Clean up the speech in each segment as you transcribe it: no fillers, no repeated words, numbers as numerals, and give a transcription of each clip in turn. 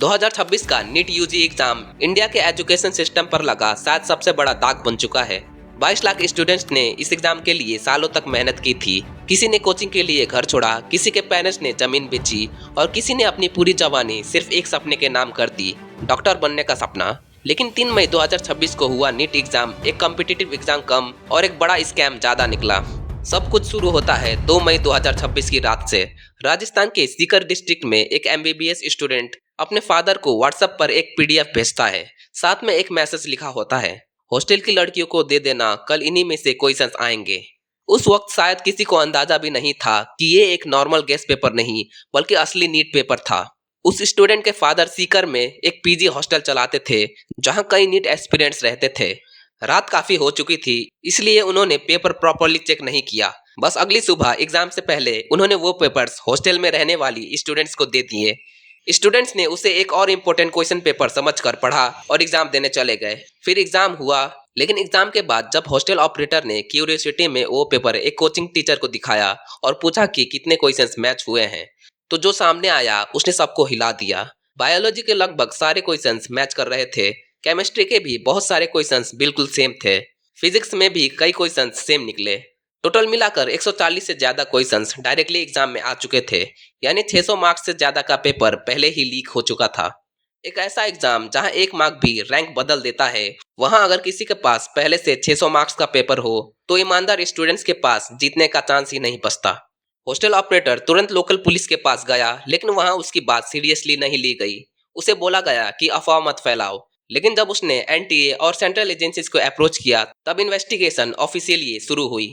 2026 का NEET UG exam India के education system पर लगा शायद सबसे बड़ा दाग बन चुका है। 22 लाख स्टूडेंट्स ने इस एग्जाम के लिए सालों तक मेहनत की थी। किसी ने कोचिंग के लिए घर छोड़ा, किसी के पेरेंट्स ने जमीन बेची और किसी ने अपनी पूरी जवानी सिर्फ एक सपने के नाम कर दी, डॉक्टर बनने का सपना। लेकिन 3 मई 2026 को हुआ नीट एग्जाम एक कॉम्पिटिटिव एग्जाम कम और एक बड़ा स्कैम ज्यादा निकला। सब कुछ शुरू होता है 2 मई 2026 की रात से। राजस्थान के सीकर डिस्ट्रिक्ट में एक एमबीबीएस स्टूडेंट अपने फादर को व्हाट्सएप पर एक पीडीएफ भेजता है। साथ में एक मैसेज लिखा होता है, हॉस्टल की लड़कियों को दे देना, कल इन्हीं में से क्वेश्चंस आएंगे। उस वक्त शायद किसी को अंदाजा भी नहीं था कि ये एक नॉर्मल गेस्ट पेपर नहीं बल्कि असली नीट पेपर था। उस स्टूडेंट के फादर सीकर में एक पीजी हॉस्टल चलाते थे जहां कई नीट एस्पिरेंट्स रहते थे। रात काफी हो चुकी थी, इसलिए उन्होंने पेपर प्रॉपर्ली चेक नहीं किया। बस अगली सुबह एग्जाम से पहले उन्होंने वो पेपर्स हॉस्टल में रहने वाली स्टूडेंट्स को दे दिए। स्टूडेंट्स ने उसे एक और इम्पोर्टेंट क्वेश्चन पेपर समझकर पढ़ा और एग्जाम देने चले गए। फिर एग्जाम हुआ, लेकिन एग्जाम के बाद जब हॉस्टल ऑपरेटर ने क्यूरियोसिटी में वो पेपर एक कोचिंग टीचर को दिखाया और पूछा कि कितने क्वेश्चंस मैच हुए हैं, तो जो सामने आया उसने सबको हिला दिया। बायोलॉजी के लगभग सारे क्वेश्चंस मैच कर रहे थे, केमिस्ट्री के भी बहुत सारे क्वेश्चंस बिल्कुल सेम थे, फिजिक्स में भी कई क्वेश्चंस सेम निकले। टोटल मिलाकर 140 से ज्यादा क्वेश्चंस डायरेक्टली एग्जाम में आ चुके थे, यानी 600 मार्क्स से ज्यादा का पेपर पहले ही लीक हो चुका था। एक ऐसा एग्जाम जहां एक मार्क भी रैंक बदल देता है, वहां अगर किसी के पास पहले से 600 मार्क्स का पेपर हो तो ईमानदार स्टूडेंट्स के पास जीतने का चांस ही नहीं बचता। हॉस्टल ऑपरेटर तुरंत लोकल पुलिस के पास गया, लेकिन वहां उसकी बात सीरियसली नहीं ली गई। उसे बोला गया कि अफवाह मत फैलाओ। लेकिन जब उसने एनटीए और सेंट्रल एजेंसीज को अप्रोच किया तब इन्वेस्टिगेशन ऑफिशियली शुरू हुई।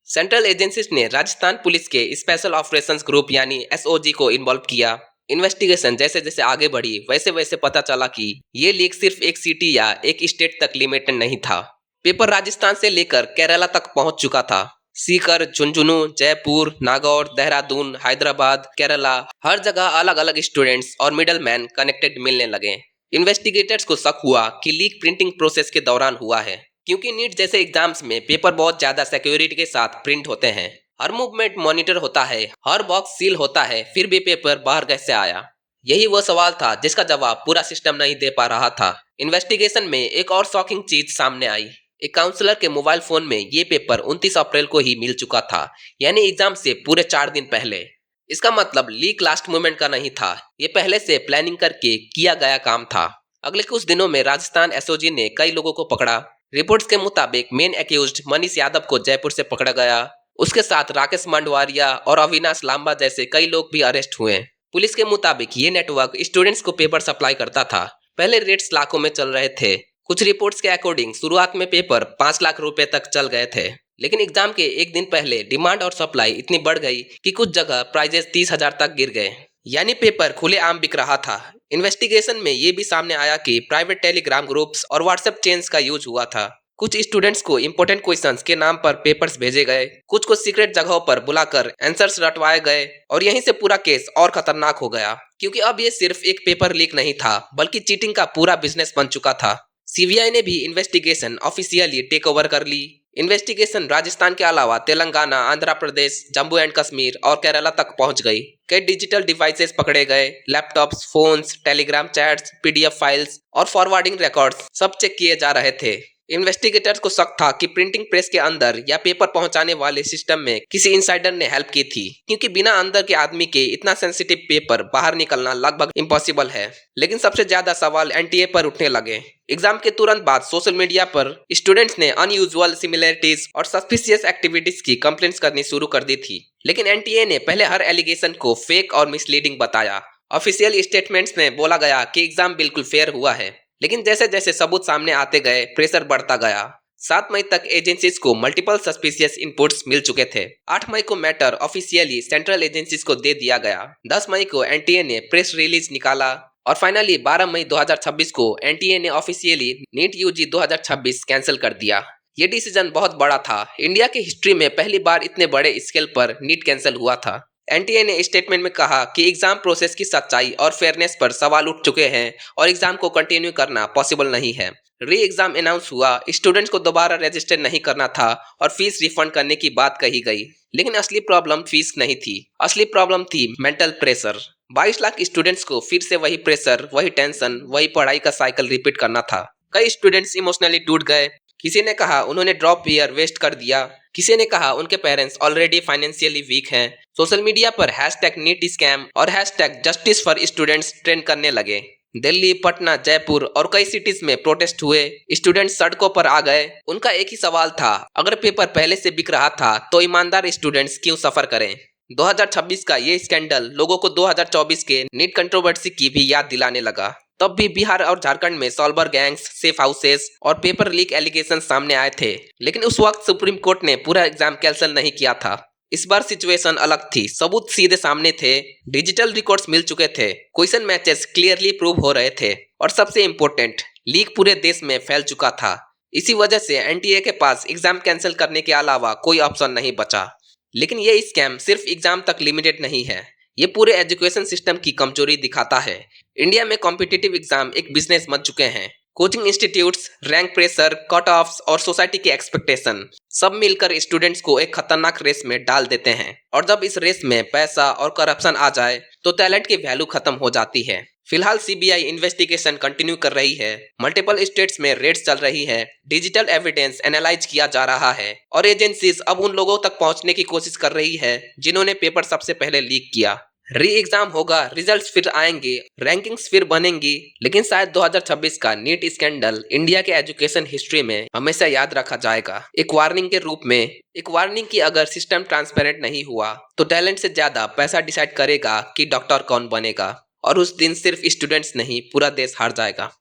सेंट्रल एजेंसीज ने राजस्थान पुलिस के स्पेशल ऑपरेशंस ग्रुप यानी एसओजी को इन्वॉल्व किया। इन्वेस्टिगेशन जैसे जैसे आगे बढ़ी वैसे वैसे पता चला कि ये लीक सिर्फ एक सिटी या एक स्टेट तक लिमिटेड नहीं था। पेपर राजस्थान से लेकर केरला तक पहुंच चुका था। सीकर, झुंझुनू, जयपुर, नागौर, देहरादून, हैदराबाद, केरला, हर जगह अलग अलग स्टूडेंट्स और मिडल मैन कनेक्टेड मिलने लगे। इन्वेस्टिगेटर्स को शक हुआ कि लीक प्रिंटिंग प्रोसेस के दौरान हुआ है, क्योंकि नीट जैसे एग्जाम्स में पेपर बहुत ज्यादा सिक्योरिटी के साथ प्रिंट होते हैं। हर मूवमेंट मॉनिटर होता है, हर बॉक्स सील होता है, फिर भी पेपर बाहर कैसे आया? यही वो सवाल था जिसका जवाब पूरा सिस्टम नहीं दे पा रहा था। इन्वेस्टिगेशन में एक और शॉकिंग चीज सामने आई। एक काउंसलर के मोबाइल फोन में ये पेपर 29 अप्रैल को ही मिल चुका था, यानी एग्जाम से पूरे 4 दिन पहले। इसका मतलब लीक लास्ट मोमेंट का नहीं था, ये पहले से प्लानिंग करके किया गया काम था। अगले कुछ दिनों में राजस्थान एसओजी ने कई लोगों को पकड़ा। रिपोर्ट्स के मुताबिक मेन एक्यूज्ड मनीष यादव को जयपुर से पकड़ा गया। उसके साथ राकेश मंडवारिया और अविनाश लांबा जैसे कई लोग भी अरेस्ट हुए। पुलिस के मुताबिक ये नेटवर्क स्टूडेंट्स को पेपर सप्लाई करता था। पहले रेट्स लाखों में चल रहे थे। कुछ रिपोर्ट्स के अकॉर्डिंग शुरुआत में पेपर 5 लाख रुपए तक चल गए थे, लेकिन एग्जाम के एक दिन पहले डिमांड और सप्लाई इतनी बढ़ गई कि कुछ जगह प्राइजेस 30,000 तक गिर गए, यानी पेपर खुलेआम बिक रहा था। इन्वेस्टिगेशन में ये भी सामने आया कि प्राइवेट टेलीग्राम ग्रुप्स और व्हाट्सएप चेन्स का यूज हुआ था। कुछ स्टूडेंट्स को इंपॉर्टेंट क्वेश्चंस के नाम पर पेपर्स भेजे गए, कुछ को सीक्रेट जगहों पर बुलाकर आंसर्स रटवाए गए, और यहीं से पूरा केस और खतरनाक हो गया, क्योंकि अब ये सिर्फ एक पेपर लीक नहीं था बल्कि चीटिंग का पूरा बिजनेस बन चुका था। सीबीआई ने भी इन्वेस्टिगेशन ऑफिशियली टेक ओवर कर ली। इन्वेस्टिगेशन राजस्थान के अलावा तेलंगाना, आंध्र प्रदेश, जम्मू एंड कश्मीर और केरला तक पहुंच गई। कई डिजिटल डिवाइसेस पकड़े गए, laptops, phones, Telegram chats, PDF files और फॉरवर्डिंग रिकॉर्ड्स सब चेक किए जा रहे थे। इन्वेस्टिगेटर्स को शक था कि प्रिंटिंग प्रेस के अंदर या पेपर पहुंचाने वाले सिस्टम में किसी इनसाइडर ने हेल्प की थी, क्योंकि बिना अंदर के आदमी के इतना सेंसिटिव पेपर बाहर निकलना लगभग इम्पॉसिबल है। लेकिन सबसे ज्यादा सवाल एनटीए पर उठने लगे। एग्जाम के तुरंत बाद सोशल मीडिया पर स्टूडेंट्स ने अनयूजुअल सिमिलरिटीज और सस्पिशियस एक्टिविटीज की कंप्लेंट्स करनी शुरू कर दी थी, लेकिन एनटीए ने पहले हर एलिगेशन को फेक और मिसलीडिंग बताया। ऑफिशियल स्टेटमेंट्स में बोला गया कि एग्जाम बिल्कुल फेयर हुआ है, लेकिन जैसे जैसे सबूत सामने आते गए प्रेशर बढ़ता गया। 7 मई तक एजेंसीज को मल्टीपल सस्पिशियस इनपुट्स मिल चुके थे। 8 मई को मैटर ऑफिशियली सेंट्रल एजेंसीज को दे दिया गया। 10 मई को एनटीए ने प्रेस रिलीज निकाला और फाइनली 12 मई 2026 को एनटीए ने ऑफिशियली नीट यूजी 2026 कैंसिल कर दिया। ये डिसीजन बहुत बड़ा था। इंडिया की हिस्ट्री में पहली बार इतने बड़े स्केल पर नीट कैंसिल हुआ था। एनटीए ने स्टेटमेंट में कहा कि एग्जाम प्रोसेस की सच्चाई और फेयरनेस पर सवाल उठ चुके हैं और एग्जाम को कंटिन्यू करना पॉसिबल नहीं है। री एग्जाम अनाउंस हुआ, स्टूडेंट्स को दोबारा रजिस्टर नहीं करना था और फीस रिफंड करने की बात कही गई। लेकिन असली प्रॉब्लम फीस नहीं थी, असली प्रॉब्लम थी मेंटल प्रेशर। 22 लाख स्टूडेंट्स को फिर से वही प्रेशर, वही टेंशन, वही पढ़ाई का साइकिल रिपीट करना था। कई स्टूडेंट्स इमोशनली टूट गए। किसी ने कहा उन्होंने ड्रॉप ईयर वेस्ट कर दिया, किसी ने कहा उनके पेरेंट्स ऑलरेडी फाइनेंशियली वीक हैं। सोशल मीडिया पर हैशटैग नीट स्कैम और hashtag justice for students trend करने लगे। दिल्ली, पटना, जयपुर और कई सिटीज में प्रोटेस्ट हुए। स्टूडेंट्स सड़कों पर आ गए। उनका एक ही सवाल था, अगर पेपर पहले से बिक रहा था तो ईमानदार स्टूडेंट्स क्यों सफर करें। 2026 का ये स्कैंडल लोगों को 2024 के नीट कंट्रोवर्सी की भी याद दिलाने लगा। तब भी बिहार और झारखंड में सॉल्वर गैंग्स, सेफ हाउसेस और पेपर लीक एलिगेशन सामने आए थे, लेकिन उस वक्त सुप्रीम कोर्ट ने पूरा एग्जाम कैंसिल नहीं किया था। इस बार सिचुएशन अलग थी। सबूत सीधे सामने थे, डिजिटल रिकॉर्ड्स मिल चुके थे, क्वेश्चन मैचेस क्लियरली प्रूव हो रहे थे और सबसे इम्पोर्टेंट, लीक पूरे देश में फैल चुका था। इसी वजह से एनटीए के पास एग्जाम कैंसिल करने के अलावा कोई ऑप्शन नहीं बचा। लेकिन ये स्कैम सिर्फ एग्जाम तक लिमिटेड नहीं है, ये पूरे एजुकेशन सिस्टम की कमजोरी दिखाता है। इंडिया में कॉम्पिटिटिव एग्जाम एक बिजनेस बन चुके हैं। Coaching institutes, rank pressure, cut offs और सोसाइटी की एक्सपेक्टेशन सब मिलकर स्टूडेंट्स को एक खतरनाक रेस में डाल देते हैं। और जब इस रेस में पैसा और करप्शन आ जाए तो टैलेंट की वैल्यू खत्म हो जाती है। फिलहाल सीबीआई इन्वेस्टिगेशन कंटिन्यू कर रही है, मल्टीपल स्टेट्स में रेड्स चल रही है, डिजिटल एविडेंस एनालाइज किया जा रहा है और एजेंसीज अब उन लोगों तक पहुंचने की कोशिश कर रही है जिन्होंने पेपर सबसे पहले लीक किया। री एग्जाम होगा, रिजल्ट्स फिर आएंगे, रैंकिंग्स फिर बनेंगी, लेकिन शायद 2026 का नीट स्कैंडल इंडिया के एजुकेशन हिस्ट्री में हमेशा याद रखा जाएगा, एक वार्निंग के रूप में। एक वार्निंग की अगर सिस्टम ट्रांसपेरेंट नहीं हुआ तो टैलेंट से ज्यादा पैसा डिसाइड करेगा कि डॉक्टर कौन बनेगा, और उस दिन सिर्फ स्टूडेंट्स नहीं पूरा देश हार जाएगा।